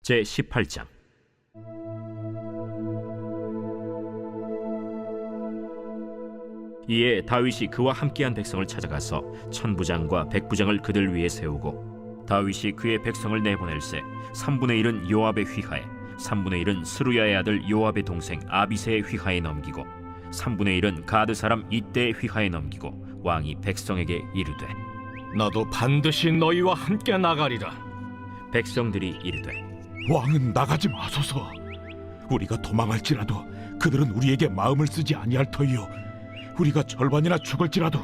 제18장. 이에 다윗이 그와 함께한 백성을 찾아가서 천부장과 백부장을 그들 위에 세우고, 다윗이 그의 백성을 내보낼세 3분의 1은 요압의 휘하에, 3분의 1은 스루야의 아들 요압의 동생 아비새의 휘하에 넘기고, 3분의 1은 가드 사람 이때의 휘하에 넘기고, 왕이 백성에게 이르되, 나도 반드시 너희와 함께 나가리라. 백성들이 이르되, 왕은 나가지 마소서. 우리가 도망할지라도 그들은 우리에게 마음을 쓰지 아니할 터이요, 우리가 절반이나 죽을지라도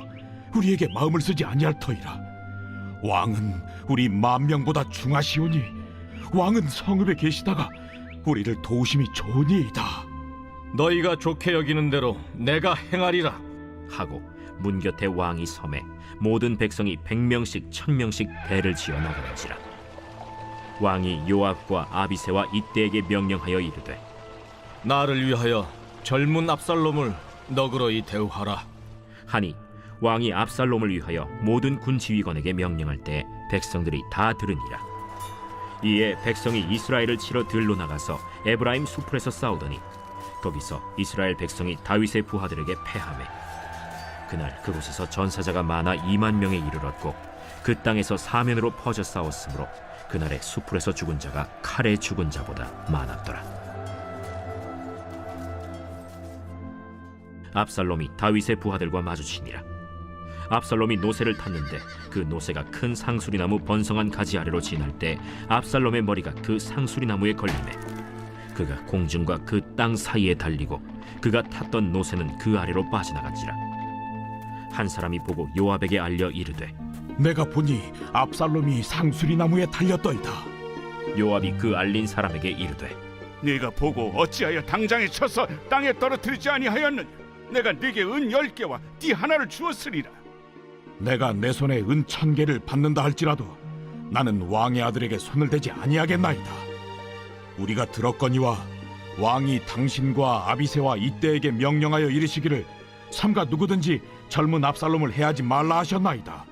우리에게 마음을 쓰지 아니할 터이라. 왕은 우리 10,000명보다 중하시오니 왕은 성읍에 계시다가 우리를 도우심이 좋으니이다. 너희가 좋게 여기는 대로 내가 행하리라. 하고 문 곁에 왕이 섬에 모든 백성이 100명씩 1000명씩 대를 지어 나가는지라. 왕이 요압과 아비새와 이때에게 명령하여 이르되, 나를 위하여 젊은 압살롬을 너그러이 대우하라. 하니 왕이 압살롬을 위하여 모든 군 지휘관에게 명령할 때 백성들이 다 들으니라. 이에 백성이 이스라엘을 치러 들로 나가서 에브라임 수풀에서 싸우더니 거기서 이스라엘 백성이 다윗의 부하들에게 패하매, 그날 그곳에서 전사자가 많아 20,000명에 이르렀고 그 땅에서 사면으로 퍼져 싸웠으므로 그날의 수풀에서 죽은 자가 칼에 죽은 자보다 많았더라. 압살롬이 다윗의 부하들과 마주치니라. 압살롬이 노새를 탔는데 그 노새가 큰 상수리나무 번성한 가지 아래로 지날 때 압살롬의 머리가 그 상수리나무에 걸리매 그가 공중과 그 땅 사이에 달리고 그가 탔던 노새는 그 아래로 빠져나간지라. 한 사람이 보고 요압에게 알려 이르되, 내가 보니 압살롬이 상수리나무에 달렸더이다. 요압이 그 알린 사람에게 이르되, 네가 보고 어찌하여 당장에 쳐서 땅에 떨어뜨리지 아니하였느냐? 내가 네게 은 10개와 띠 하나를 주었으리라. 내가 내 손에 은 1,000개를 받는다 할지라도 나는 왕의 아들에게 손을 대지 아니하겠나이다. 우리가 들었거니와 왕이 당신과 아비새와 이때에게 명령하여 이르시기를 삼가 누구든지 젊은 압살롬을 해하지 말라 하셨나이다.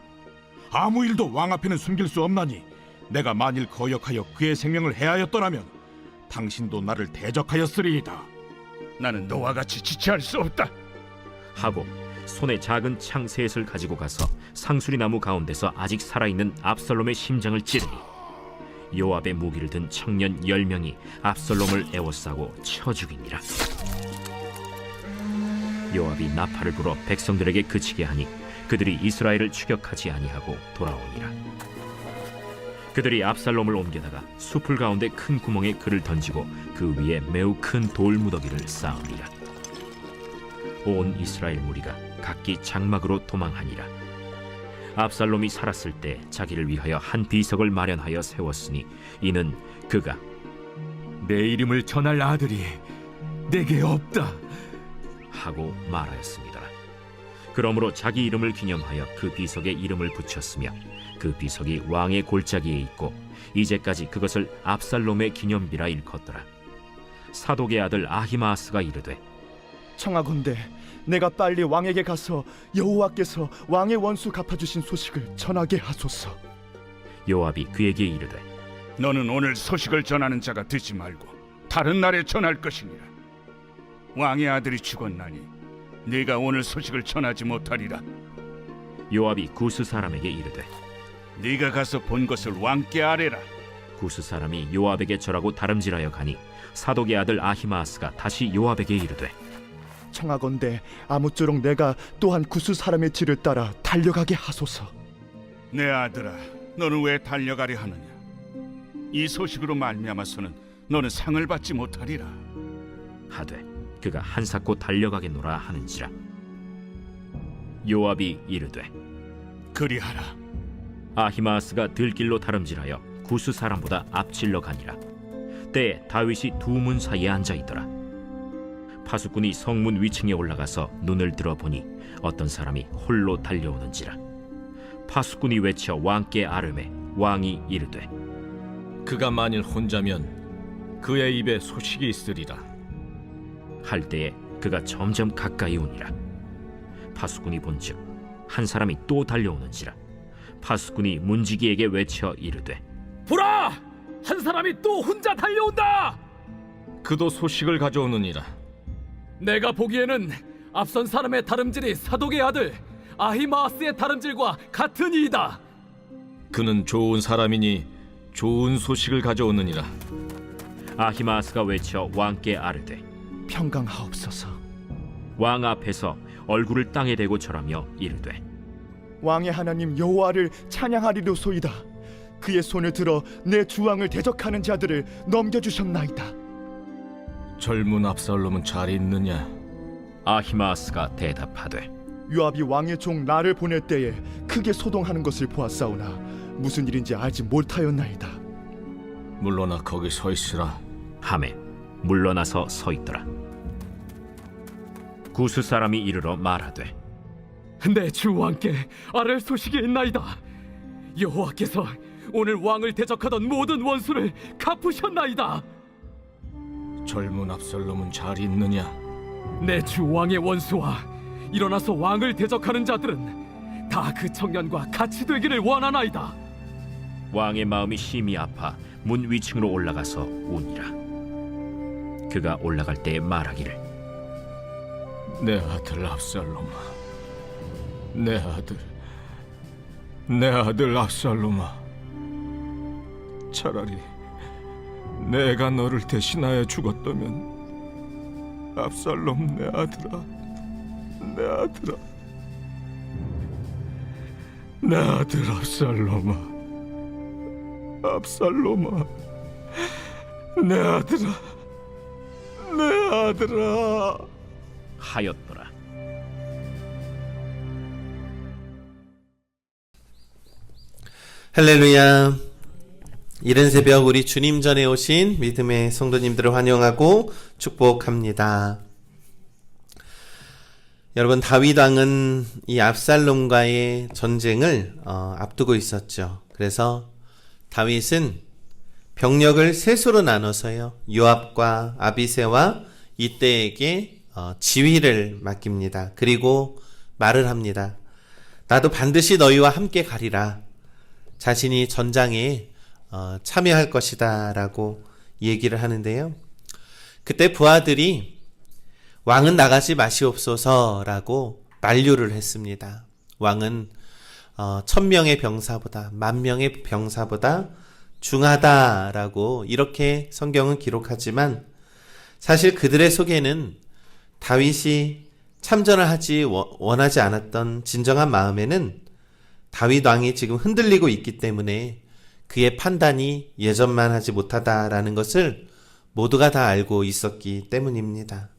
아무 일도 왕 앞에는 숨길 수 없나니 내가 만일 거역하여 그의 생명을 해하였더라면 당신도 나를 대적하였으리이다. 나는 너와 같이 지체할 수 없다. 하고 손에 작은 창 셋을 가지고 가서 상수리나무 가운데서 아직 살아있는 압살롬의 심장을 찌르니 요압의 무기를 든 청년 10명이 압살롬을 에워싸고 쳐 죽이니라. 요압이 나팔을 불어 백성들에게 그치게 하니 그들이 이스라엘을 추격하지 아니하고 돌아오니라. 그들이 압살롬을 옮겨다가 숲을 가운데 큰 구멍에 그를 던지고 그 위에 매우 큰 돌무더기를 쌓으니라. 온 이스라엘 무리가 각기 장막으로 도망하니라. 압살롬이 살았을 때 자기를 위하여 한 비석을 마련하여 세웠으니 이는 그가 내 이름을 전할 아들이 내게 없다 하고 말하였습니다. 그러므로 자기 이름을 기념하여 그 비석에 이름을 붙였으며 그 비석이 왕의 골짜기에 있고 이제까지 그것을 압살롬의 기념비라 일컫더라. 사독의 아들 아히마아스가 이르되, 청하건대 내가 빨리 왕에게 가서 여호와께서 왕의 원수 갚아주신 소식을 전하게 하소서. 요압이 그에게 이르되, 너는 오늘 소식을 전하는 자가 되지 말고 다른 날에 전할 것이니라. 왕의 아들이 죽었나니 네가 오늘 소식을 전하지 못하리라. 요압이 구스 사람에게 이르되, 네가 가서 본 것을 왕께 아뢰라. 구스 사람이 요압에게 절하고 다름질하여 가니 사독의 아들 아히마아스가 다시 요압에게 이르되, 청하건대 아무쪼록 내가 또한 구스 사람의 뒤를 따라 달려가게 하소서. 내 아들아, 너는 왜 달려가려 하느냐? 이 소식으로 말미암아서는 너는 상을 받지 못하리라. 하되 그가 한사코 달려가겠노라 하는지라. 요압이 이르되, 그리하라. 아히마아스가 들길로 다름질하여 구스 사람보다 앞질러 가니라. 때에 다윗이 두 문 사이에 앉아 있더라. 파수꾼이 성문 위층에 올라가서 눈을 들어보니 어떤 사람이 홀로 달려오는지라. 파수꾼이 외쳐 왕께 아뢰매 왕이 이르되, 그가 만일 혼자면 그의 입에 소식이 있으리라. 할 때에 그가 점점 가까이 오니라. 파수꾼이 본즉 한 사람이 또 달려오는지라. 파수꾼이 문지기에게 외쳐 이르되, 보라! 한 사람이 또 혼자 달려온다. 그도 소식을 가져오느니라. 내가 보기에는 앞선 사람의 다름질이 사독의 아들 아히마아스의 다름질과 같은 이이다. 그는 좋은 사람이니 좋은 소식을 가져오느니라. 아히마아스가 외쳐 왕께 아뢰되 평강하옵소서. 왕 앞에서 얼굴을 땅에 대고 절하며 이르되 왕의 하나님 여호와를 찬양하리로소이다. 그의 손을 들어 내 주왕을 대적하는 자들을 넘겨주셨나이다. 젊은 압살롬은 잘 있느냐? 아히마아스가 대답하되 요압이 왕의 종 나를 보낼 때에 크게 소동하는 것을 보았사오나 무슨 일인지 알지 못하였나이다. 물러나 거기 서 있으라. 하매 물러나서 서 있더라. 구스 사람이 이르러 말하되 내 주 왕께 아랠 소식이 있나이다. 여호와께서 오늘 왕을 대적하던 모든 원수를 갚으셨나이다. 젊은 압살롬은 잘 있느냐? 내 주 왕의 원수와 일어나서 왕을 대적하는 자들은 다 그 청년과 같이 되기를 원하나이다. 왕의 마음이 심히 아파 문 위층으로 올라가서 우니라. 그가 올라갈 때에 말하기를 내 아들 압살롬아, 내 아들 압살롬아, 차라리 내가 너를 대신하여 죽었다면 압살롬 내 아들아, 내 아들 압살롬아, 내 아들아 하였더라. 할렐루야. 이른 새벽 우리 주님 전에 오신 믿음의 성도님들을 환영하고 축복합니다. 여러분, 다윗 왕은 이 압살롬과의 전쟁을 앞두고 있었죠. 그래서 다윗은 병력을 셋으로 나눠서요, 요압과 아비새와 이때에게 지휘를 맡깁니다. 그리고 말을 합니다. 나도 반드시 너희와 함께 가리라. 자신이 전장에 참여할 것이다 라고 얘기를 하는데요. 그때 부하들이 왕은 나가지 마시옵소서 라고 만류를 했습니다. 왕은 1000명의 병사보다 10,000명의 병사보다 중하다라고 이렇게 성경은 기록하지만 사실 그들의 속에는 다윗이 참전을 하지 원하지 않았던 진정한 마음에는 다윗 왕이 지금 흔들리고 있기 때문에 그의 판단이 예전만 하지 못하다라는 것을 모두가 다 알고 있었기 때문입니다.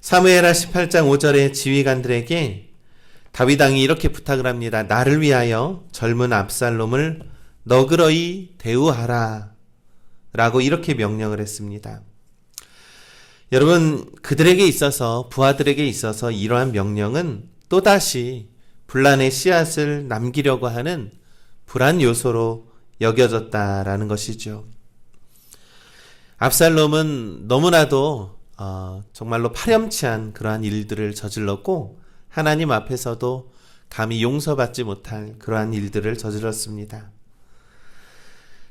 사무엘하 18장 5절의 지휘관들에게 다윗 왕이 이렇게 부탁을 합니다. 나를 위하여 젊은 압살롬을 너그러이 대우하라 라고 이렇게 명령을 했습니다. 여러분, 그들에게 있어서, 부하들에게 있어서 이러한 명령은 또다시 분란의 씨앗을 남기려고 하는 불안 요소로 여겨졌다라는 것이죠. 압살롬은 너무나도 정말로 파렴치한 그러한 일들을 저질렀고 하나님 앞에서도 감히 용서받지 못할 그러한 일들을 저질렀습니다.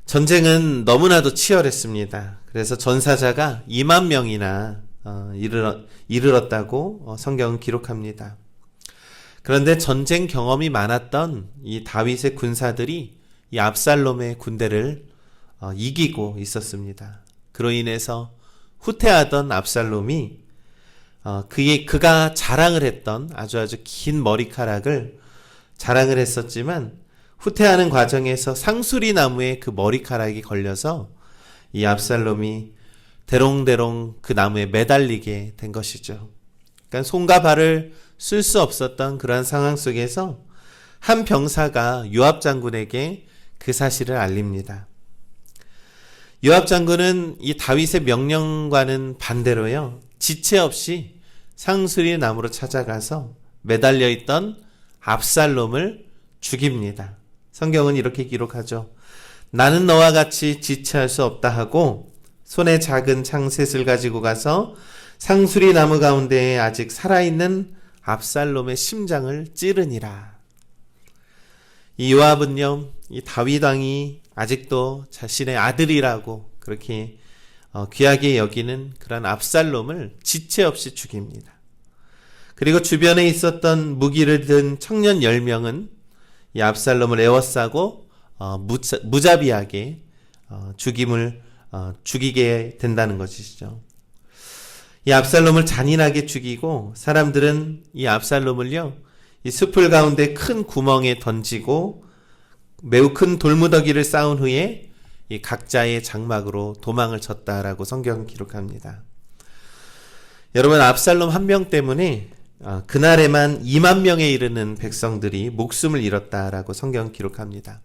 전쟁은 너무나도 치열했습니다. 그래서 전사자가 2만 명이나 이르렀다고 성경은 기록합니다. 그런데 전쟁 경험이 많았던 이 다윗의 군사들이 이 압살롬의 군대를 이기고 있었습니다. 그로 인해서 후퇴하던 압살롬이 그가 자랑을 했던 아주 긴 머리카락을 자랑을 했었지만 후퇴하는 과정에서 상수리 나무에 그 머리카락이 걸려서 이 압살롬이 대롱대롱 그 나무에 매달리게 된 것이죠. 그러니까 손과 발을 쓸 수 없었던 그러한 상황 속에서 한 병사가 요압 장군에게 그 사실을 알립니다. 요압 장군은 이 다윗의 명령과는 반대로요, 지체 없이 상수리 나무로 찾아가서 매달려 있던 압살롬을 죽입니다. 성경은 이렇게 기록하죠. 나는 너와 같이 지체할 수 없다 하고 손에 작은 창셋을 가지고 가서 상수리 나무 가운데에 아직 살아있는 압살롬의 심장을 찌르니라. 이 요압은요, 이 다윗 왕이 아직도 자신의 아들이라고 그렇게 귀하게 여기는 그런 압살롬을 지체 없이 죽입니다. 그리고 주변에 있었던 무기를 든 청년 10명은 이 압살롬을 에워싸고 무자비하게 죽이게 된다는 것이죠. 이 압살롬을 잔인하게 죽이고 사람들은 이 압살롬을요, 이 숲을 가운데 큰 구멍에 던지고 매우 큰 돌무더기를 쌓은 후에 이 각자의 장막으로 도망을 쳤다라고 성경은 기록합니다. 여러분, 압살롬 한 명 때문에 그날에만 2만 명에 이르는 백성들이 목숨을 잃었다라고 성경은 기록합니다.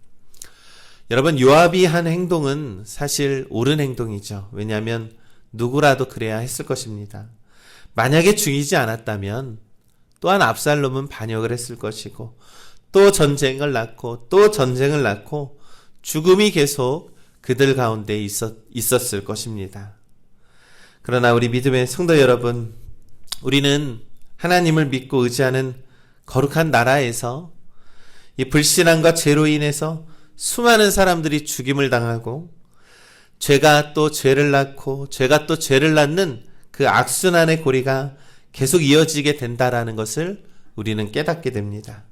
여러분, 요압이 한 행동은 사실 옳은 행동이죠. 왜냐하면 누구라도 그래야 했을 것입니다. 만약에 죽이지 않았다면 또한 압살롬은 반역을 했을 것이고 또 전쟁을 낳고 또 전쟁을 낳고 죽음이 계속 그들 가운데 있었을 것입니다. 그러나 우리 믿음의 성도 여러분, 우리는 하나님을 믿고 의지하는 거룩한 나라에서 이 불신앙과 죄로 인해서 수많은 사람들이 죽임을 당하고 죄가 또 죄를 낳고 죄가 또 죄를 낳는 그 악순환의 고리가 계속 이어지게 된다라는 것을 우리는 깨닫게 됩니다.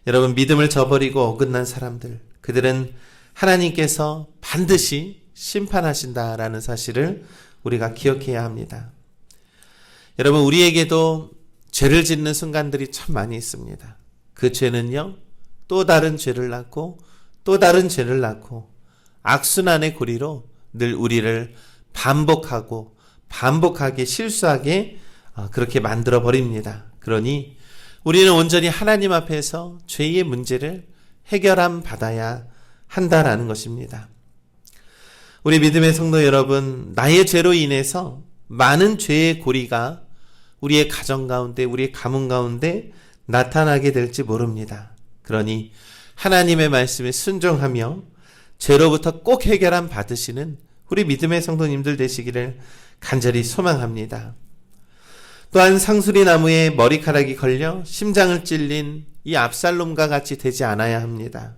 여러분, 믿음을 저버리고 어긋난 사람들, 그들은 하나님께서 반드시 심판하신다라는 사실을 우리가 기억해야 합니다. 여러분, 우리에게도 죄를 짓는 순간들이 참 많이 있습니다. 그 죄는요, 또 다른 죄를 낳고 또 다른 죄를 낳고 악순환의 고리로 늘 우리를 반복하게 실수하게 그렇게 만들어 버립니다. 그러니 우리는 온전히 하나님 앞에서 죄의 문제를 해결함 받아야 한다라는 것입니다. 우리 믿음의 성도 여러분, 나의 죄로 인해서 많은 죄의 고리가 우리의 가정 가운데, 우리의 가문 가운데 나타나게 될지 모릅니다. 그러니 하나님의 말씀에 순종하며 죄로부터 꼭 해결함 받으시는 우리 믿음의 성도님들 되시기를 간절히 소망합니다. 또한 상수리 나무에 머리카락이 걸려 심장을 찔린 이 압살롬과 같이 되지 않아야 합니다.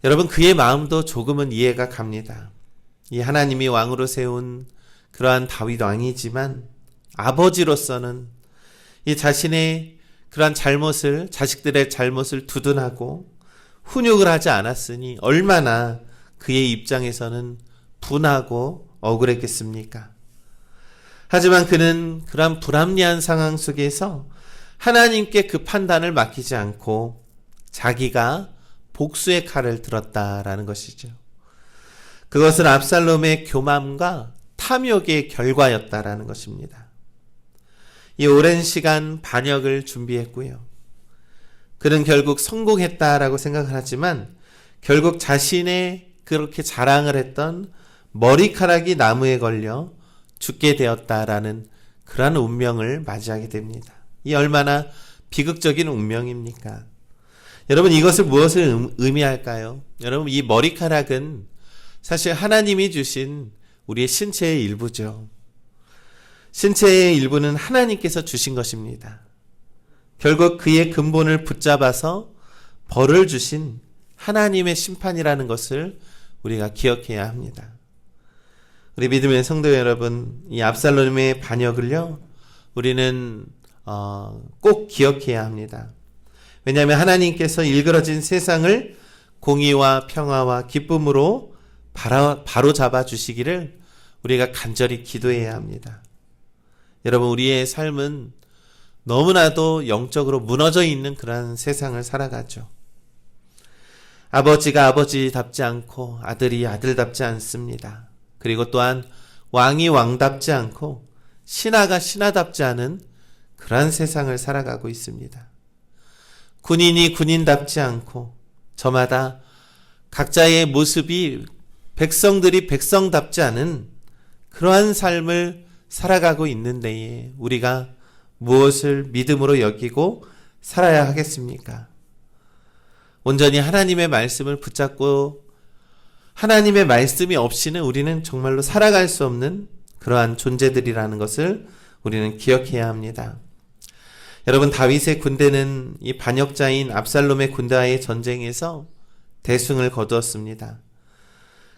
여러분, 그의 마음도 조금은 이해가 갑니다. 이 하나님이 왕으로 세운 그러한 다윗 왕이지만 아버지로서는 이 자신의 그러한 잘못을, 자식들의 잘못을 두둔하고 훈육을 하지 않았으니 얼마나 그의 입장에서는 분하고 억울했겠습니까? 하지만 그는 그러한 불합리한 상황 속에서 하나님께 그 판단을 맡기지 않고 자기가 복수의 칼을 들었다라는 것이죠. 그것은 압살롬의 교만과 탐욕의 결과였다라는 것입니다. 이 오랜 시간 반역을 준비했고요. 그는 결국 성공했다라고 생각을 하지만 결국 자신의 그렇게 자랑을 했던 머리카락이 나무에 걸려 죽게 되었다라는 그러한 운명을 맞이하게 됩니다. 이 얼마나 비극적인 운명입니까? 여러분, 이것을 무엇을 의미할까요? 여러분, 이 머리카락은 사실 하나님이 주신 우리의 신체의 일부죠. 신체의 일부는 하나님께서 주신 것입니다. 결국 그의 근본을 붙잡아서 벌을 주신 하나님의 심판이라는 것을 우리가 기억해야 합니다. 우리 믿음의 성도 여러분, 이 압살롬의 반역을요, 우리는 꼭 기억해야 합니다. 왜냐하면 하나님께서 일그러진 세상을 공의와 평화와 기쁨으로 바로 잡아 주시기를 우리가 간절히 기도해야 합니다. 여러분, 우리의 삶은 너무나도 영적으로 무너져 있는 그러한 세상을 살아가죠. 아버지가 아버지답지 않고 아들이 아들답지 않습니다. 그리고 또한 왕이 왕답지 않고 신하가 신하답지 않은 그러한 세상을 살아가고 있습니다. 군인이 군인답지 않고 저마다 각자의 모습이 백성들이 백성답지 않은 그러한 삶을 살아가고 있는 데에 우리가 무엇을 믿음으로 여기고 살아야 하겠습니까? 온전히 하나님의 말씀을 붙잡고 하나님의 말씀이 없이는 우리는 정말로 살아갈 수 없는 그러한 존재들이라는 것을 우리는 기억해야 합니다. 여러분, 다윗의 군대는 이 반역자인 압살롬의 군대와의 전쟁에서 대승을 거두었습니다.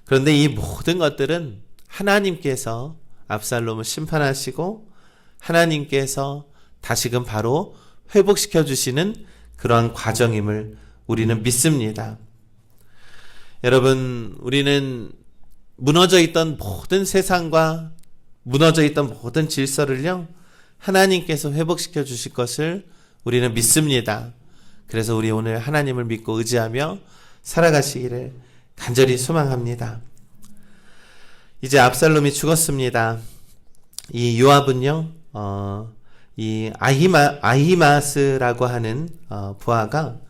그런데 이 모든 것들은 하나님께서 압살롬을 심판하시고 하나님께서 다시금 바로 회복시켜 주시는 그러한 과정임을 우리는 믿습니다. 여러분, 우리는 무너져 있던 모든 세상과 무너져 있던 모든 질서를요, 하나님께서 회복시켜 주실 것을 우리는 믿습니다. 그래서 우리 오늘 하나님을 믿고 의지하며 살아가시기를 간절히 소망합니다. 이제 압살롬이 죽었습니다. 이 요압은요, 이 아히마스라고 하는 부하가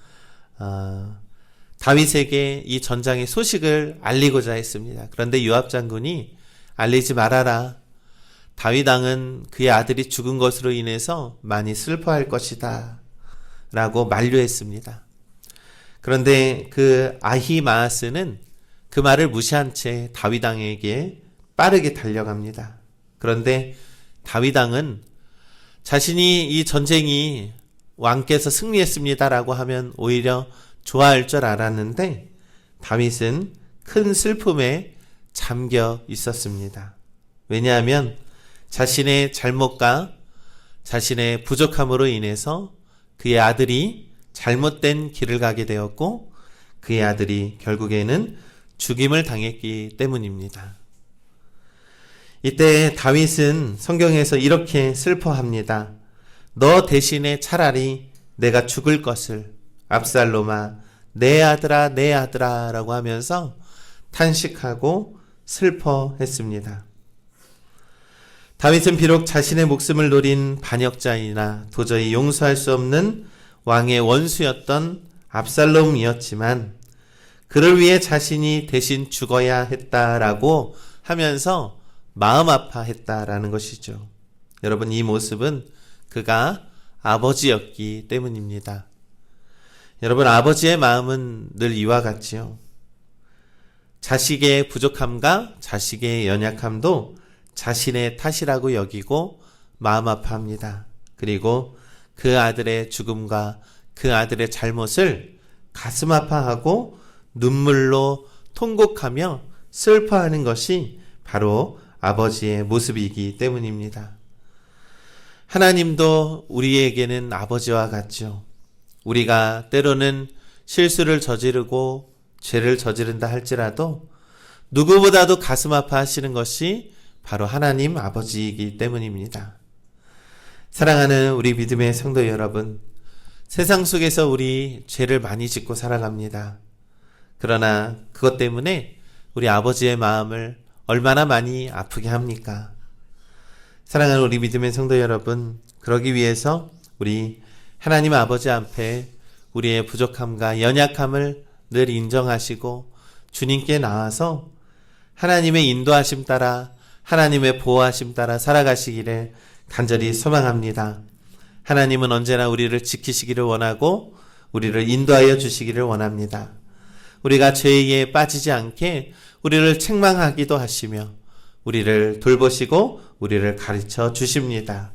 다윗에게 이 전장의 소식을 알리고자 했습니다. 그런데 요압 장군이 알리지 말아라. 다윗 왕은 그의 아들이 죽은 것으로 인해서 많이 슬퍼할 것이다 라고 만류했습니다. 그런데 그 아히마스는 그 말을 무시한 채 다윗 왕에게 빠르게 달려갑니다. 그런데 다윗 왕은 자신이 이 전쟁이 왕께서 승리했습니다라고 하면 오히려 좋아할 줄 알았는데 다윗은 큰 슬픔에 잠겨 있었습니다. 왜냐하면 자신의 잘못과 자신의 부족함으로 인해서 그의 아들이 잘못된 길을 가게 되었고 그의 아들이 결국에는 죽임을 당했기 때문입니다. 이때 다윗은 성경에서 이렇게 슬퍼합니다. 너 대신에 차라리 내가 죽을 것을 압살롬아 내 아들아 내 아들아 라고 하면서 탄식하고 슬퍼했습니다. 다윗은 비록 자신의 목숨을 노린 반역자이나 도저히 용서할 수 없는 왕의 원수였던 압살롬이었지만 그를 위해 자신이 대신 죽어야 했다라고 하면서 마음 아파했다라는 것이죠. 여러분, 이 모습은 그가 아버지였기 때문입니다. 여러분, 아버지의 마음은 늘 이와 같지요. 자식의 부족함과 자식의 연약함도 자신의 탓이라고 여기고 마음 아파합니다. 그리고 그 아들의 죽음과 그 아들의 잘못을 가슴 아파하고 눈물로 통곡하며 슬퍼하는 것이 바로 아버지의 모습이기 때문입니다. 하나님도 우리에게는 아버지와 같죠. 우리가 때로는 실수를 저지르고 죄를 저지른다 할지라도 누구보다도 가슴 아파하시는 것이 바로 하나님 아버지이기 때문입니다. 사랑하는 우리 믿음의 성도 여러분, 세상 속에서 우리 죄를 많이 짓고 살아갑니다. 그러나 그것 때문에 우리 아버지의 마음을 얼마나 많이 아프게 합니까? 사랑하는 우리 믿음의 성도 여러분, 그러기 위해서 우리 하나님 아버지 앞에 우리의 부족함과 연약함을 늘 인정하시고 주님께 나와서 하나님의 인도하심 따라 하나님의 보호하심 따라 살아가시기를 간절히 소망합니다. 하나님은 언제나 우리를 지키시기를 원하고 우리를 인도하여 주시기를 원합니다. 우리가 죄에 빠지지 않게 우리를 책망하기도 하시며 우리를 돌보시고 우리를 가르쳐 주십니다.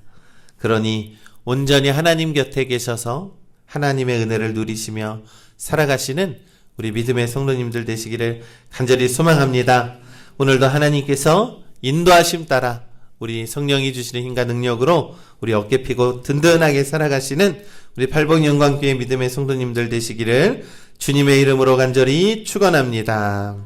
그러니 온전히 하나님 곁에 계셔서 하나님의 은혜를 누리시며 살아가시는 우리 믿음의 성도님들 되시기를 간절히 소망합니다. 오늘도 하나님께서 인도하심 따라 우리 성령이 주시는 힘과 능력으로 우리 어깨 피고 든든하게 살아가시는 우리 팔복영광교회 믿음의 성도님들 되시기를 주님의 이름으로 간절히 축원합니다.